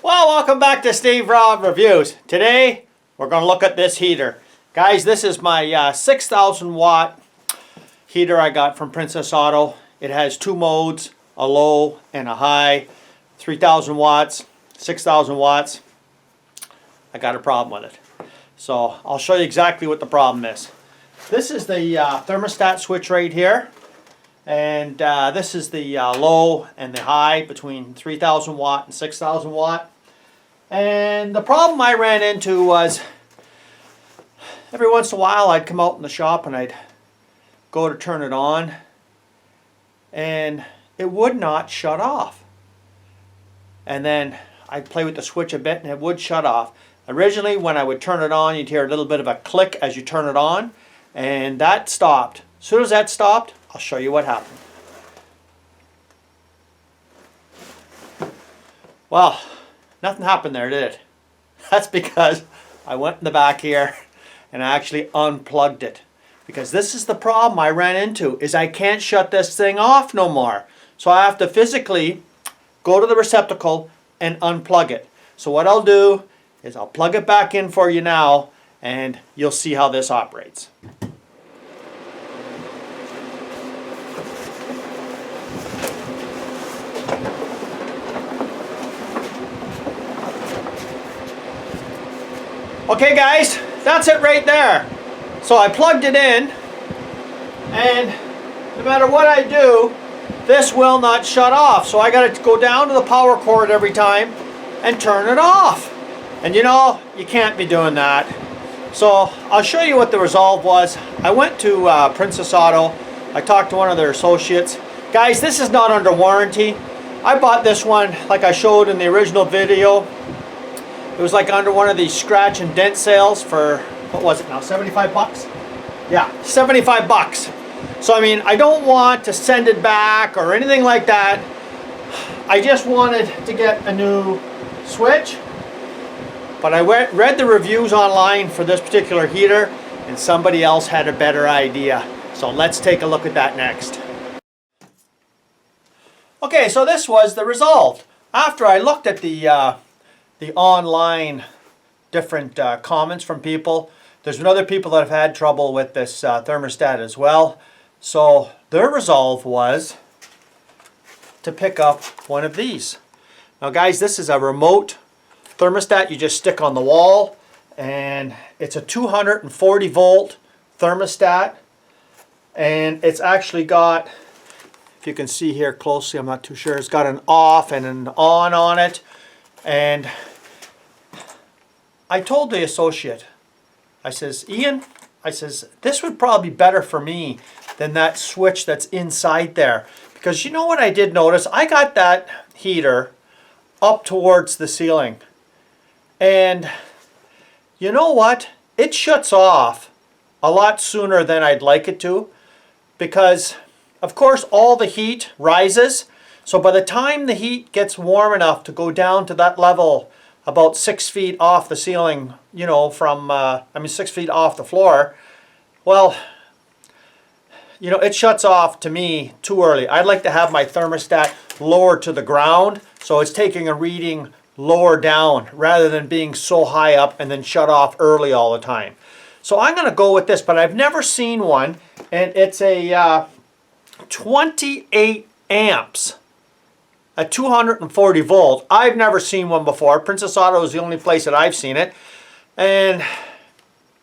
Well, welcome back to Steve Rob Reviews. Today, we're going to look at this heater. Guys, this is my 6,000 watt heater I got from Princess Auto. It has two modes, a low and a high. 3,000 watts, 6,000 watts. I got a problem with it. So, I'll show you exactly what the problem is. This is the thermostat switch right here. And this is the low and the high between 3,000 watt and 6,000 watt. And the problem I ran into was every once in a while I'd come out in the shop and I'd go to turn it on and it would not shut off. And then I'd play with the switch a bit and it would shut off. Originally when I would turn it on, you'd hear a little bit of a click as you turn it on, and that stopped. As soon as that stopped, I'll show you what happened. Well, nothing happened there, did it? That's because I went in the back here and I actually unplugged it. Because this is the problem I ran into, is I can't shut this thing off no more. So I have to physically go to the receptacle and unplug it. So what I'll do is I'll plug it back in for you now and you'll see how this operates. Okay guys, that's it right there. So I plugged it in and no matter what I do, this will not shut off. So I got to go down to the power cord every time and turn it off. And you know, you can't be doing that. So I'll show you what the resolve was. I went to Princess Auto. I talked to one of their associates. Guys, this is not under warranty. I bought this one like I showed in the original video. It was like under one of these scratch and dent sales for, what was it now, 75 bucks? Yeah, 75 bucks. So I mean, I don't want to send it back or anything like that. I just wanted to get a new switch. But I read the reviews online for this particular heater and somebody else had a better idea. So let's take a look at that next. Okay, so this was the result. After I looked at the online different comments from people. There's been other people that have had trouble with this thermostat as well. So their resolve was to pick up one of these. Now guys, this is a remote thermostat you just stick on the wall, and it's a 240 volt thermostat, and it's actually got, if you can see here closely, I'm not too sure, it's got an off and an on it. And I told the associate, I says, Ian, I says, this would probably be better for me than that switch that's inside there. Because you know what I did notice? I got that heater up towards the ceiling. And you know what? It shuts off a lot sooner than I'd like it to. Because, of course, all the heat rises. So by the time the heat gets warm enough to go down to that level, about 6 feet off the ceiling, you know, from, 6 feet off the floor, well, you know, it shuts off to me too early. I'd like to have my thermostat lower to the ground, so it's taking a reading lower down rather than being so high up and then shut off early all the time. So I'm going to go with this, but I've never seen one, and it's a 28 amps. At 240 volt. I've never seen one before. Princess Auto is the only place that I've seen it. And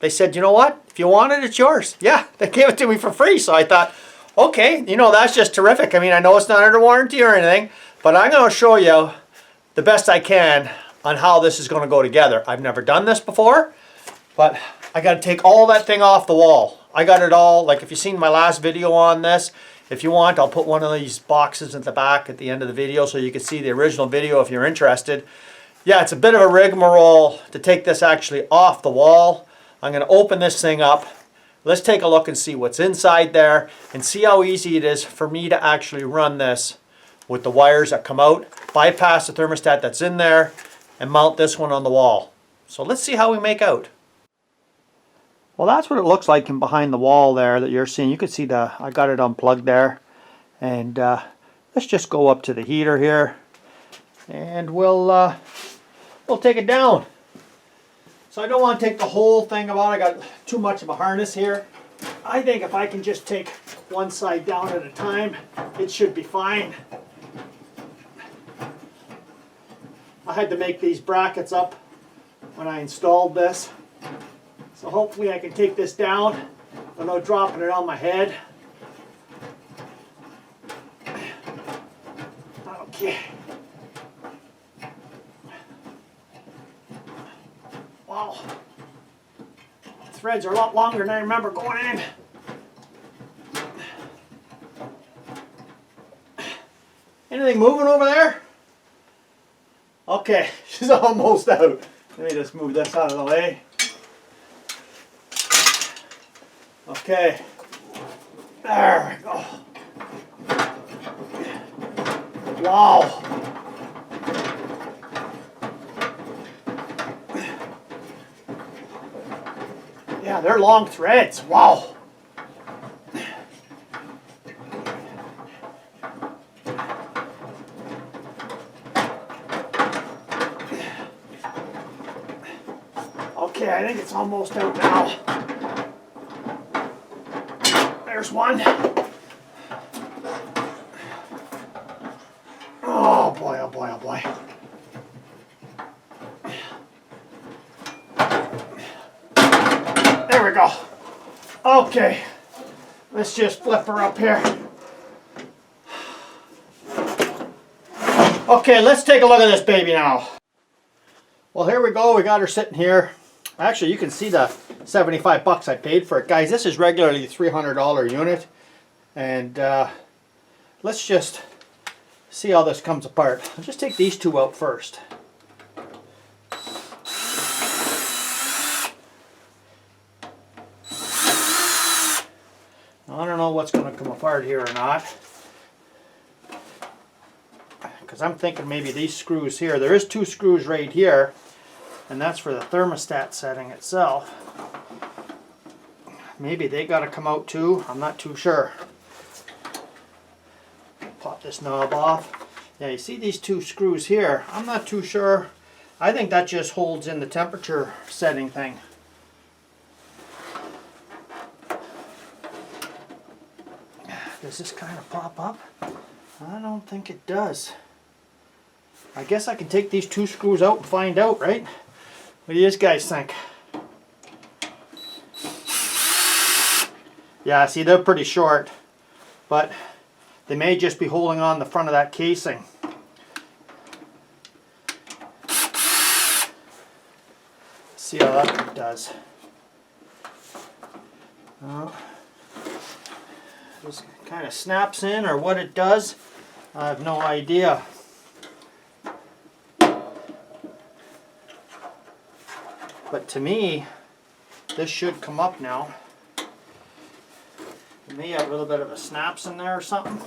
they said, you know what? If you want it, it's yours. Yeah, they gave it to me for free. So I thought, okay, you know, that's just terrific. I mean, I know it's not under warranty or anything, but I'm going to show you the best I can on how this is going to go together. I've never done this before, but I got to take all that thing off the wall. I got it all, like if you've seen my last video on this, if you want, I'll put one of these boxes at the back at the end of the video so you can see the original video if you're interested. Yeah, it's a bit of a rigmarole to take this actually off the wall. I'm going to open this thing up. Let's take a look and see what's inside there and see how easy it is for me to actually run this with the wires that come out, bypass the thermostat that's in there, and mount this one on the wall. So let's see how we make out. Well, that's what it looks like in behind the wall there that you're seeing. You can see I got it unplugged there. And let's just go up to the heater here. And we'll we'll take it down. So I don't want to take the whole thing about it. I got too much of a harness here. I think if I can just take one side down at a time, it should be fine. I had to make these brackets up when I installed this. So hopefully I can take this down without dropping it on my head. Okay. Wow. The threads are a lot longer than I remember going in. Anything moving over there? Okay, she's almost out. Let me just move this out of the way. Okay. There we go. Wow. Yeah, they're long threads. Wow. Okay, I think it's almost out now. There's one. Oh boy, oh boy, oh boy. There we go. Okay, let's just flip her up here. Okay, let's take a look at this baby now. Well, here we go. We got her sitting here. Actually, you can see the 75 bucks I paid for it. Guys, this is regularly a $300 unit. And let's just see how this comes apart. I'll just take these two out first. I don't know what's going to come apart here or not. Because I'm thinking maybe these screws here. There is two screws right here. And that's for the thermostat setting itself. Maybe they got to come out too. I'm not too sure. Pop this knob off. Yeah, you see these two screws here. I'm not too sure. I think that just holds in the temperature setting thing. Does this kind of pop up? I don't think it does. I guess I can take these two screws out and find out, right? What do you guys think? Yeah, see, they're pretty short, but they may just be holding on the front of that casing. See how that does. This kind of snaps in, or what it does, I have no idea. But to me, this should come up now. It may have a little bit of a snaps in there or something.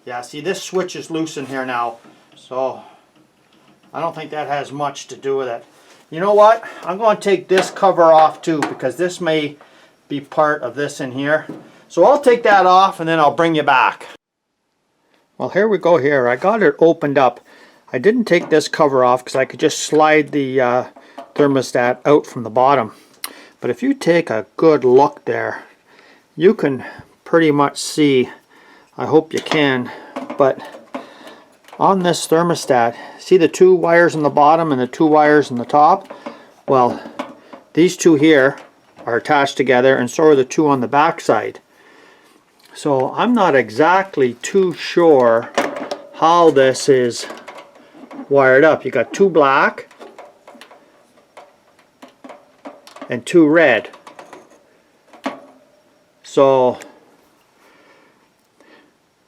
Yeah, see, this switch is loose in here now, so I don't think that has much to do with it. You know what? I'm going to take this cover off too, because this may be part of this in here. So I'll take that off and then I'll bring you back. Well, here we go here. I got it opened up. I didn't take this cover off because I could just slide the thermostat out from the bottom. But if you take a good look there, you can pretty much see, I hope you can, but on this thermostat, see the two wires in the bottom and the two wires in the top? Well, these two here are attached together, and so are the two on the back side. So I'm not exactly too sure how this is wired up. You got two black and two red. So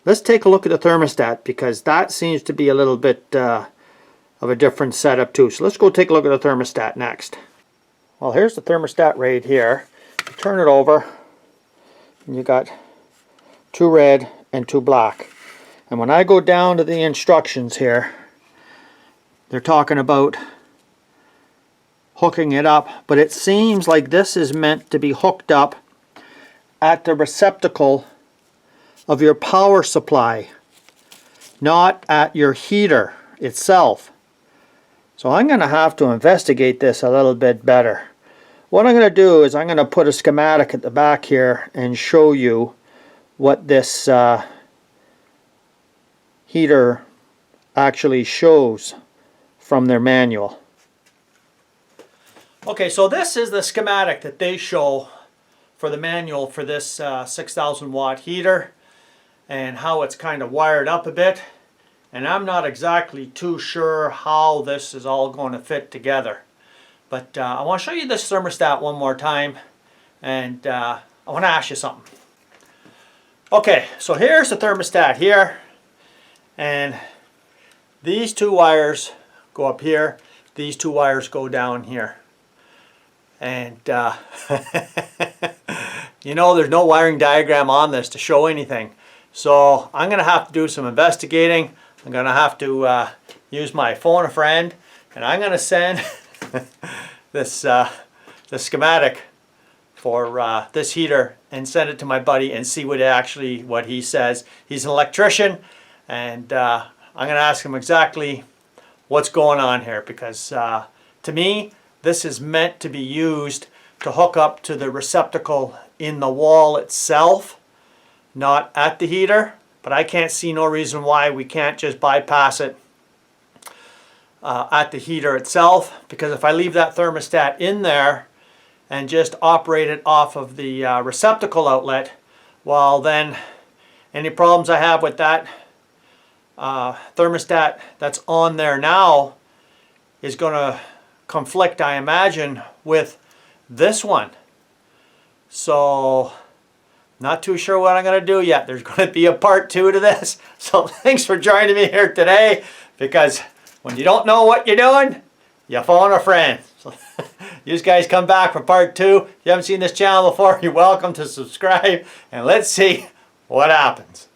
let's take a look at the thermostat, because that seems to be a little bit of a different setup too. So let's go take a look at the thermostat next. Well, here's the thermostat right here. You turn it over and you got two red and two black. And when I go down to the instructions here, they're talking about hooking it up, but it seems like this is meant to be hooked up at the receptacle of your power supply. not at your heater itself. So I'm going to have to investigate this a little bit better. What I'm going to do is I'm going to put a schematic at the back here and show you what this heater actually shows from their manual. Okay, so this is the schematic that they show for the manual for this 6,000 watt heater and how it's kind of wired up a bit. And I'm not exactly too sure how this is all going to fit together. But I want to show you this thermostat one more time, and I want to ask you something. Okay, so here's the thermostat here, and these two wires go up here, these two wires go down here. And you know, there's no wiring diagram on this to show anything. So I'm going to have to do some investigating. I'm going to have to use my phone a friend, and I'm going to send this the schematic for this heater and send it to my buddy and see what he says. He's an electrician, and I'm going to ask him exactly what's going on here, because to me this is meant to be used to hook up to the receptacle in the wall itself, not at the heater. But I can't see no reason why we can't just bypass it at the heater itself, because if I leave that thermostat in there and just operate it off of the receptacle outlet, well then any problems I have with that thermostat that's on there now is going to conflict, I imagine, with this one. So not too sure what I'm going to do yet. There's going to be a part 2 to this. So thanks for joining me here today, because when you don't know what you're doing, you phone a friend. So you guys come back for part 2. If you haven't seen this channel before, you're welcome to subscribe, and let's see what happens.